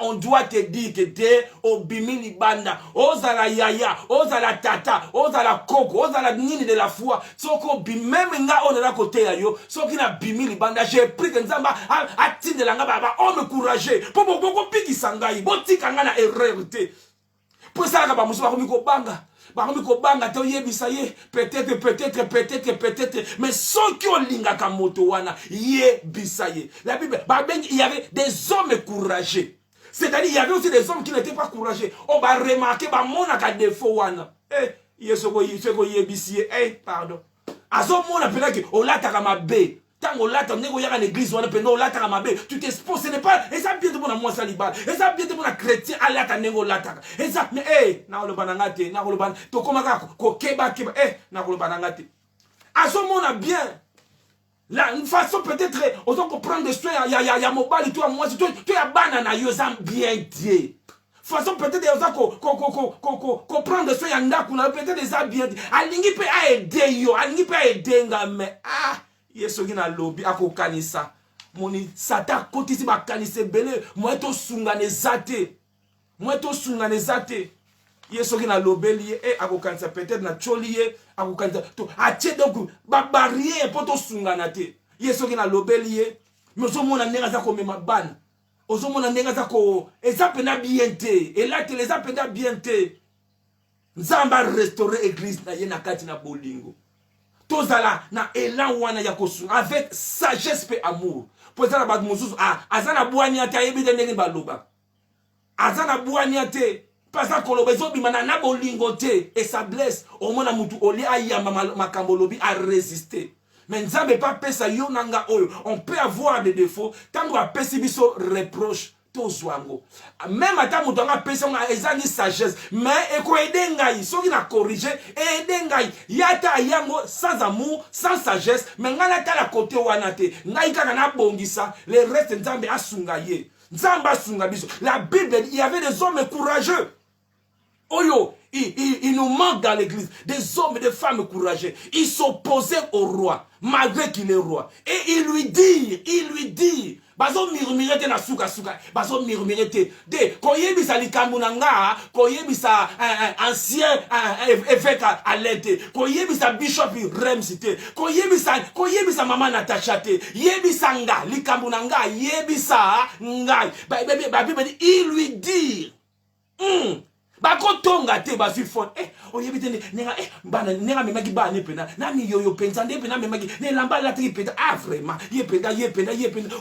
on doit te dire que te obimi libanda ozala yaya ozala tata ozala koko ozala nini de la foi soko bimi même nga on la côté ya yo soki na bimi libanda j'ai pris que nzamba atindela nga baba homme courageux po boko pikisa ngai botika nga na erreur te po sala ba muso bakomi ko banga bakomi kobanga te oyebisa ye peut-être mais soki olingaka moto wana yebisa ye la Bible il y avait des hommes courageux c'est-à-dire il y avait aussi des hommes qui n'étaient pas courageux on va remarquer bamonaka défaut wana yesoko yebisi ye pardon azomona penaki olataka mabe tango lata ndeko yaka l'église wana pendo lata mabe tu t'exposes ce n'est pas et ça bien de mon moi salibal et ça bien de mon chrétien alata ndeko lata et ça mais na lo bananga te na lo ban to komaka ko keba na lo bananga te azomona bien là une façon peut-être on doit comprendre des soins ya mobile toi moi tu ya banana yo zam bien dieu façon peut-être on doit comprendre des soins ya ndaku na peut-être des bien alingi pe a aider yo alingi pe a aider mais yeso ki na lobby akokanisa moni sata kotisi bakanise bele moeto sungane zate yeso ki na lobeli akokanisa peut-être na choliye akokanisa to atie donc ba barrière poto sungana te yeso ki na lobeli mezo mona nenga za ko mema bana ozo mona nenga za ko ezape na bien te et là te les ape na bien te nzamba restaurer église na ye na kati na bolingo tozala na elan wana ya kosunga avec sagesse pe amour po ezala bato mosusu azana bwani ate ayebi te ndenge baloba azana bwani ate pasa koloba ezobima na bolingo te et ça blesse omona mutu oli ayamba makambo lobi a résister mais nzambe pa pesa yo nanga oyo on peut avoir des défauts tango apesi biso reproche tozwango même ata mutu anga pesa nga ezangi sagesse mais eko edengai soki na corriger edengai yata yango sans amour sans sagesse mais ngana tala côté wana te ngai kaka na bongisa le reste nzambe asunga ye nzambe asunga biso la Bible il y avait des hommes courageux oyo il nous manque dans l'église des hommes et des femmes courageux ils s'opposaient au roi malgré qu'il est roi et il lui dit bazo murmurer te na suka bazo murmurer te de koyebisa likambo na nga koyebisa ancien évêque à l'aide koyebisa bishop Rems te koyebisa mama Natacha te yebisa nga likambo na nga yebisa ngai Bible il lui dit bakotonga te basifone oyebi te nenga bana nenga memaki bana pena nani yoyo penza nde pena memaki ne lamba la te pena vraiment yependa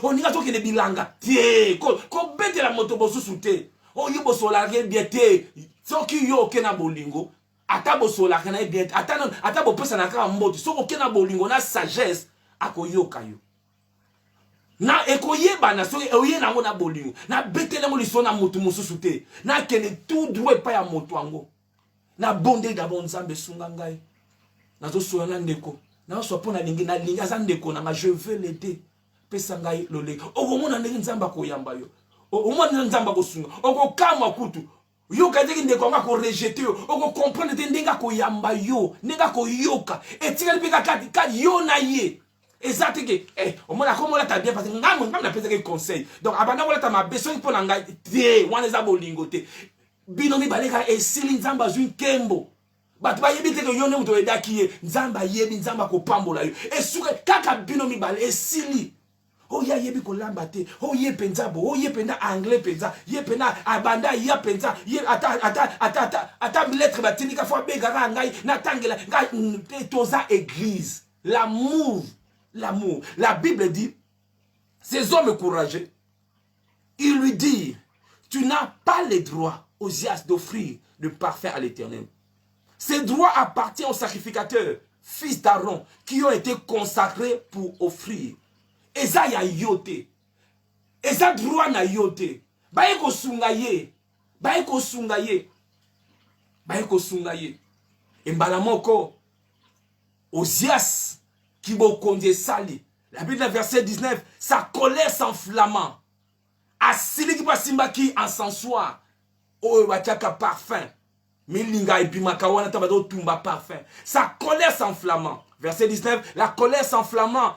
oninga toke ne bilanga te ko bete la moto bosusu te oyibo sola bien te soki yo kena bolingo ata bosola kana bien ata bo pesa na ka mboto soko kena bolingo na sagesse akoyoka yo na ekoyeba na soki oye nango na bolingo na betele ngo liso na motu mosusu te na kene tout droit pa ya motu ango na bonde d'abord nzambe sunga ngai nazo soya na ndeko na so pona lingi na lingi aza ndeko na je veux l'aider pesa ngai loleka okomona ndenge nzamba koyamba yo omona nzamba kosunga okokamwa kutu yo kadeki ndeko nga ko rejeter yo oko comprendre te ndenga koyamba yo ndenga koyoka etikali peka kati yo na ye exact que omona comme la ta bien parce que ngam na pesa ke conseil donc abanda wala ta mabeso ipo na ngai te wana za bolingo te binomi baleka esili nzamba zwi kembo batu ba yebi te ko yone muto edaki ye nzamba yebi nzamba ko pambola yo esuka kaka binomi bale esili oh ya yebi ko lamba te oh ye penza bo oh ye penda anglais penza ye penda abanda ya penza ye ata lettre batini ka fo begara ngai na tangela ngai toza église l'amour. La Bible dit, ces hommes courageux, ils lui disent, tu n'as pas le droit aux Osias d'offrir le parfait à l'Éternel. Ces droits appartiennent aux sacrificateurs, fils d'Aaron, qui ont été consacrés pour offrir. Et ça y a yote. Et ça droit na yote. Baeko sungaye. Baeko sungaye. Baeko sungaye. Et mbalamoko, Osias, qui bokonde sali. La Bible verset 19, sa colère s'enflammant. Asili ki pasimba ki encensoir. O wachaka parfum. Milinga epimaka wana tabado tumba parfum. Sa colère s'enflammant. Verset 19, la colère s'enflammant.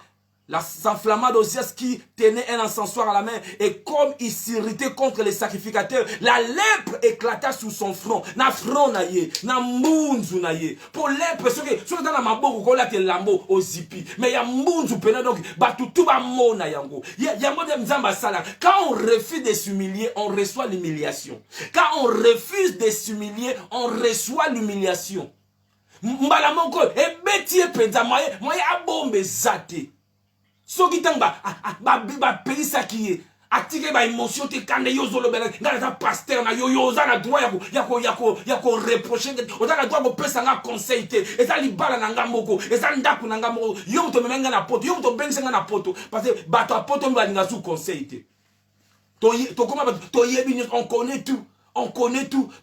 S'enflamma d'Osias qui tenait un encensoir à la main, et comme il s'irritait contre les sacrificateurs, la lèpre éclata sous son front. Na front na ye, na mbunzu na ye. Pour lèpre, ce que dans la maboko kola te lambo ozipi, mais ya mbunzu pena donc batutu ba mona yango. Ya mode mzamba sala. Quand on refuse de s'humilier, on reçoit l'humiliation. Quand on refuse de s'humilier, on reçoit l'humiliation. Mbala moko ebetie penza moye abombe zate. Soki tanga ba pelisa kiye atike ba émotion te kande yo zolo bela ngala pasteur na yo za na droit yako reprocher oza na droit ko pesa nga conseil te eza libala na ngamoko eza ndaku na ngamoko yo mto memenga na poto yo mto bengisa nga na poto parce que bato apoto mbalinga sous conseil te to koma to yebi on connaît tout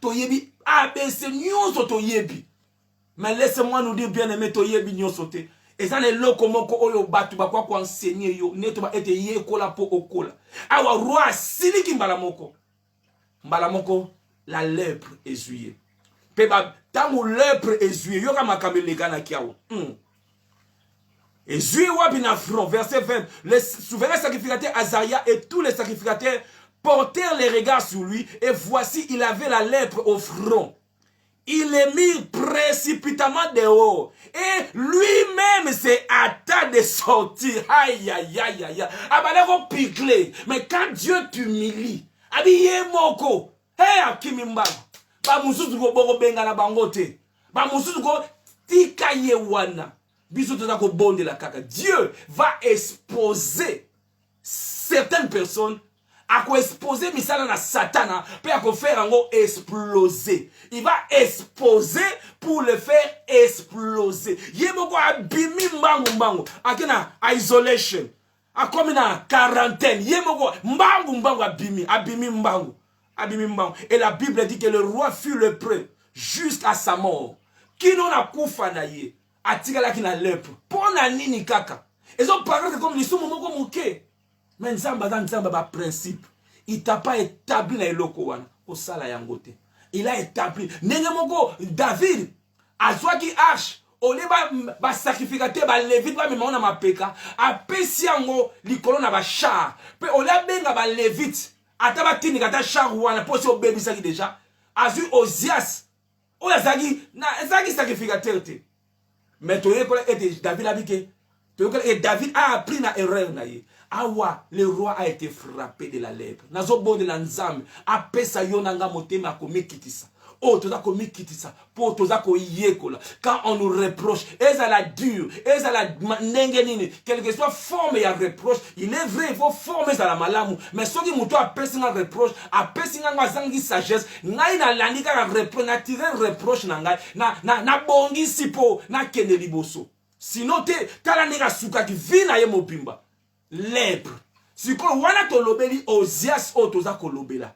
to yebi ABC nyonso to yebi mais laissez-moi nous dire bien aimé to yebi nyonso te. Et ça les locaux moko oyo batu ba kwa enseigner yo neto ba ete ye kola po okola awa roi siliki mbalamoko la lèpre essuyer pe ba tangu lèpre essuyer yo kama kameleka na kiawo essuyer wapi na front verset 20 les souverains sacrificateurs Azaria et tous les sacrificateurs portèrent les regards sur lui et voici il avait la lèpre au front. Il est mis précipitamment dehors. Et lui-même s'est hâté de sortir. Aïe, aïe, aïe, aïe. Abaleko piglé. Mais quand Dieu t'humilie, abiye moko. Hey, akimimba. Ba mususu ko boko benga na bangote. Ba mususu ko tika yewana. Biso toza ko bonde la kaka. Dieu va exposer certaines personnes à quoi exposer misala na satana peut à quoi faire en gros exploser. Il va exposer pour le faire exploser. Yemoko abimi mbangu akena isolation akomi na quarantaine yemoko mbangu abimi mbangu et la Bible dit que le roi fut lépreux jusqu'à sa mort. Kino na kufa na ye atikala kina lèpre pona nini kaka ezo parler comme les somo moko moke. Mais nzamba ba principe. Il t'a pas établi na eloko wana au sala yangote. Il a établi. Nenge moko David azwa ki arche ole ba sacrificateur ba levite ba memona mapeka apesi yango likolo na ba char. Pe ole benga ba levite ata ba tini kata char wana posi obebisa ki déjà. Azu Osias o yazaki na ezaki sacrificateur te. Mais toye ko et David a dit que David a appris na erreur na ye. Awa, le roi a été frappé de la lèpre. Nazo bon de l'anzame. Apesa yonanga motema komi kitisa. Oh, toza komi kitisa. Po toza ko yekola. Quand on nous reproche, eza la dure, eza la nengenini, quelle que soit forme ya reproche, il est vrai, il faut former ça la malamu. Mais soki muto apesi nga reproche, apesi nga zangi sagesse, ngai na landika la reproche, na tirer reproche na ngai, na bongi sipo, na kene liboso. Sinon te, tala nega suka ki vina ye mobimba. Lèpre. sikoyo wana tolobeli Ozias oyo toza kolobela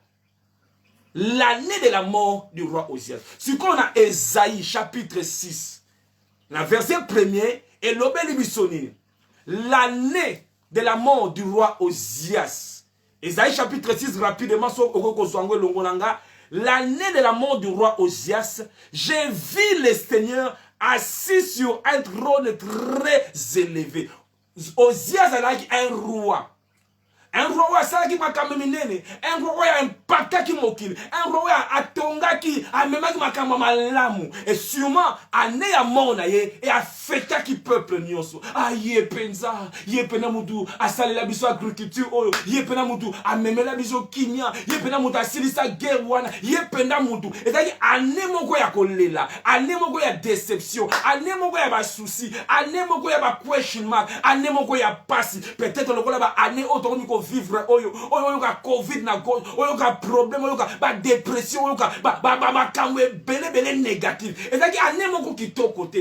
l'année de la mort du roi Ozias. Sikoyo na Esaïe chapitre 6 na verset 1er elobeli biso nini l'année de la mort du roi Ozias. Esaïe chapitre 6 rapidement so okokozwango elongolanga. L'année de la mort du roi Ozias, j'ai vu le Seigneur assis sur un trône très élevé. Ozias a un roi. Un roi asalaki makambo minene, un roi a impactaki mokili, un roi a atongaki, a memaki makambo malamu, et sûrement ane ya mort na ye et a fetaki peuple nyonso. Ah ye penza, ye pena mutu asalela biso agriculture oyo, ye pena mutu a memela biso kimia, ye pena mutu asilisa guerre wana, ye pena mutu. Ezaki ane moko ya kolela, ane moko ya déception, ane moko ya ba souci, ane moko ya ba question mark, ane moko ya pasi. Peut-être lokola ba ane otoni ko vivre oyo ka covid na oyo ka problème oyo ka ba dépression oyo ka ba kamwe bele négatif. Et ça qui année moko kitoko te.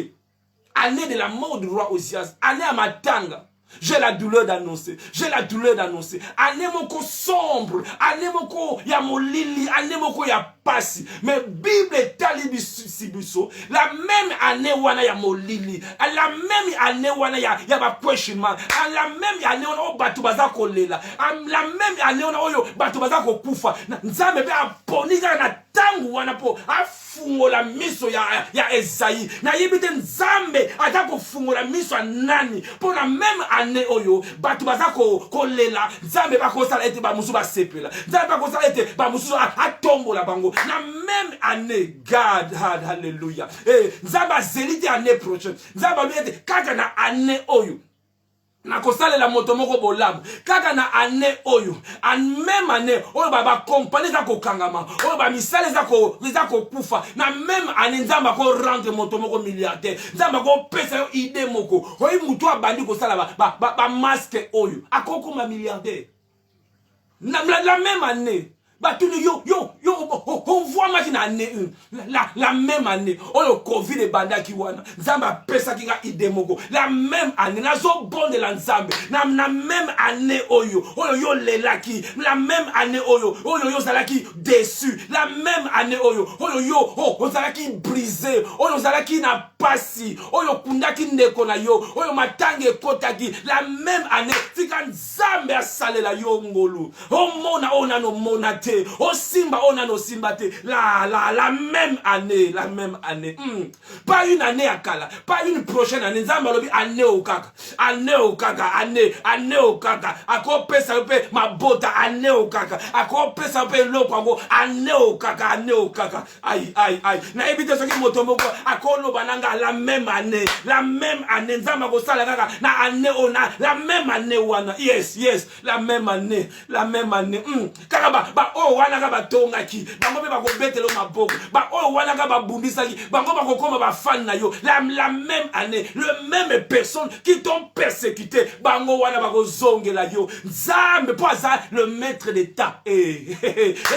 Année de la mort du roi Ozias, année à matanga. J'ai la douleur d'annoncer. J'ai la douleur d'annoncer. Année moko sombre, année moko ya molili, année moko ya pasi. Mais Bible tali sibiso, la même année wana ya molili, la même année wana ya ba question mark, la même année wana o batu baza kolela, la même année wana oyo batu baza kokufa. Nzambe be aponiza na tangu wana po afungola miso ya Esaïe. Na yebite Nzambe atako fungola miso ya nani po na même année oyo batu baza kolela. Nzambe ba kosala ete ba musu ba sepela. Nzambe ba kosala ete ba musu atombola bango. La même année, God, hallelujah. Nzamba zelite année prochaine. Nzamba lui ete kaka na année oyo. Na kosale la motomoko bolamu. Kaka na année oyo. En même année, oyo ba compagnie za ko kangama. Oyo ba misale za ko kufa. Na même année nzamba ko rendre motomoko milliardaire. Nzamba ko pesa yo idée moko. Oyi mutu abandi ko sala ba masque oyo. Akoko ma milliardaire. La même année. Bah tu on voit maintenant année 1 la même année oh le covid et banda ki wana nzamba pesa ki ga idemoko la même année na zo bon de la nzambe na même année oyo yo lelaki la même année oyo zalaki déçu la même année oyo yo zalaki brisé oyo zalaki na pasi oyo kundaki ndeko na yo oyo matange kotaki la même année tika nzambe asalela yo ngolu o mona ona no mona te o simba ona no simba te la même année pas une année à kala pas une prochaine année nzamba lobi année au kaka année au kaka ako pesa pe mabota année au kaka ako pesa pe lokwango année au kaka aïe na ebite soki motomoko ako lo bananga la même année nzamba ko sala kaka na année ona la même année wana yes la même année kaka ba o wana ka batongaki bango be bako betelo maboko ba o wana ka babundisaki bango bako koma ba fan na yo la même année le même personne qui t'ont persécuté bango wana bako zongela yo nzambe po aza le maître d'état et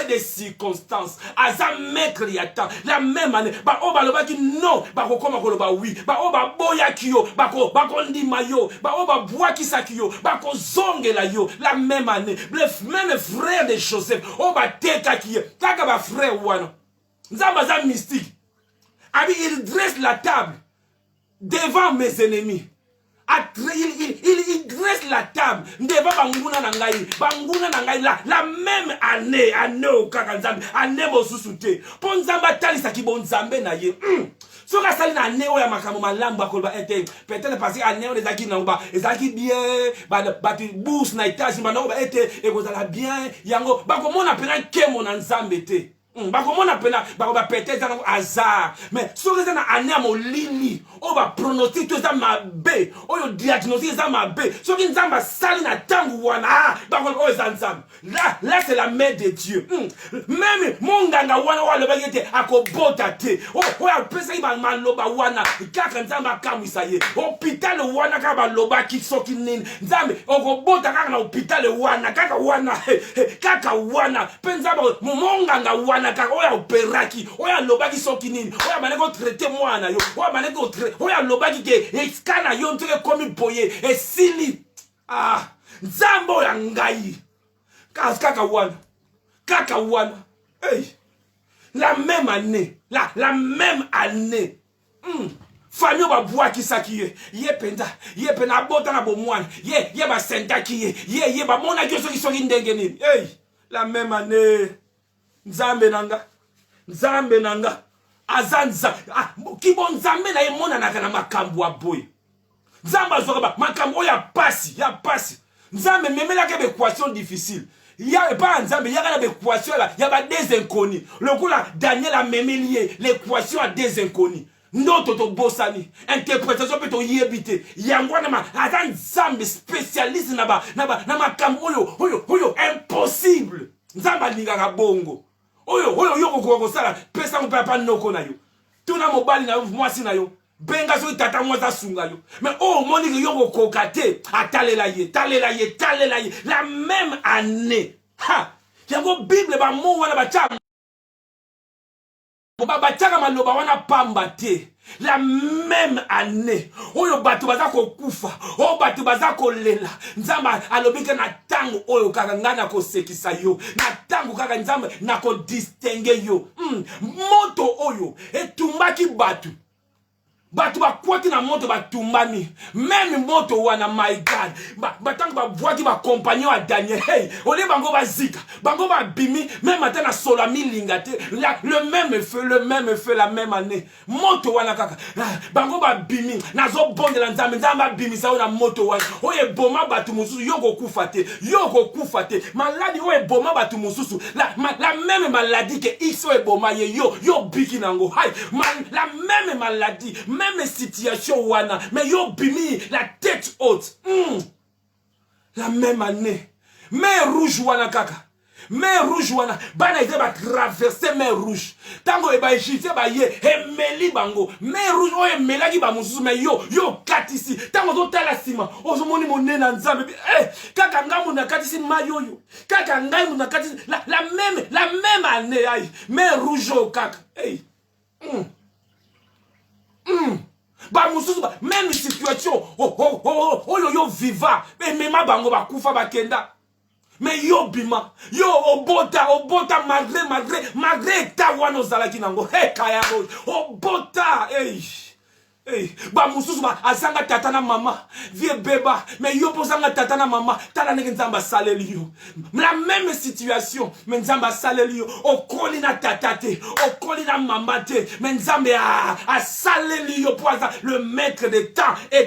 des circonstances aza maître ya temps la même année ba o balobaki non bako koma koloba oui ba o ba boyaki yo bako ndima yo ba o ba bwakisaki yo bako zongela yo la même année même frère de Joseph o ba teka ki kaka ba frère wana nzamba za mystique abi il dresse la table devant mes ennemis il dresse la table devant banguna na ngai la même année au kaka nzambe année mosusu te po nzamba talisa ki bon nzambe na ye so ka sali na année oya makambo malambo akoloba ete peut-être parce que année on ezaki na ba ezaki bien ba bourse na étage ba no ba ete ekozala bien yango ba komona pena kemo na nzambe te bakomona pena bakoba peut-être dans hasard mais so eza na année ya molili o ba pronostic to za mabe oyo diagnostic za mabe so ki nzamba sali na tangu wana bakolo o za nzamba là c'est la main de Dieu même monganga wana walo ba yete akobota te o ya pesa iba maloba wana kaka nzamba kamisa ye hôpital wana ka ba loba ki soki nini nzambe okobota kaka na hôpital wana kaka wana penza ba monganga wana kaka oya operaki oya lobaki soki nini oya baneko traiter mwana yo oya baneko oya lobaki ke eskana yo nteke komi boye esili nzambe oyo ngai kaka wana hey. La même année la même année famille ba bwakisaki ye penda abota na bomwana ye ba sentaki ye ba mona kyo soki ndenge nini hey. La même année nzambe nanga azanza kibo nzambe na ye mona na makambo aboye nzambe azoka makambo ya pasi nzambe memela ke équation difficile ya pas nzambe ya kana équation ya ba des inconnus le coup là Daniel a memelié l'équation à des inconnus ndoto to bosani interprétation peut to yebite yango na azan nzambe spécialiste na makambo oyo impossible nzambe lingaka bongo oyo yoko ko sala pesa mo papa noko na yo tuna mobali na yo mwasi na yo benga so tata mwasa sunga yo mais moni que yoko kokate atalela ye la même année ha yango bible ba mo wana ba cha bataka maloba wana pamba te la même année oyo bato baza kokufa oyo bato baza kolela nzambe alobike na tango oyo kaka ngana kosekisa yo na tango kaka nzambe na kodistingue yo moto oyo etumbaki bato bakwaki na moto batumbami même moto wana my god batango babwaki bakompagnon ya Daniel hey ole bango bazika bango babimi même ata na sola milinga te le même feu la même année moto wana kaka bango babimi nazo bondela nzambe babimisa na moto wana oye boma batu mususu yoko kufa te maladi oye boma batu mususu la même maladie que iso e boma ye yo biki nango hay la même maladie même situation wana mais yo bimi la tête haute la même année mer rouge wana kaka mer rouge wana bana ite ba traverser mer rouge tango e ba Égyptien ba ye emeli bango mer rouge o emelaki ba mususu mais yo katisi tango to tala sima ozomoni monena nzambe kaka ngambo na katisi mayoyo kaka ngai na katisi la même année ay mer rouge o kaka hey ba mususu même situation yo viva mais ma bango ba kufa bakenda mais yo bima yo obota malgré ta wana ozalaki nango kaya obota ba mususu azanga tata na mama vie beba mais yo posanga tata na mama tala ndenge nzamba saleli yo la même situation mais nzamba saleli yo okoli na tata te okoli na mama te mais nzambe a saleli yo poza le maître des temps et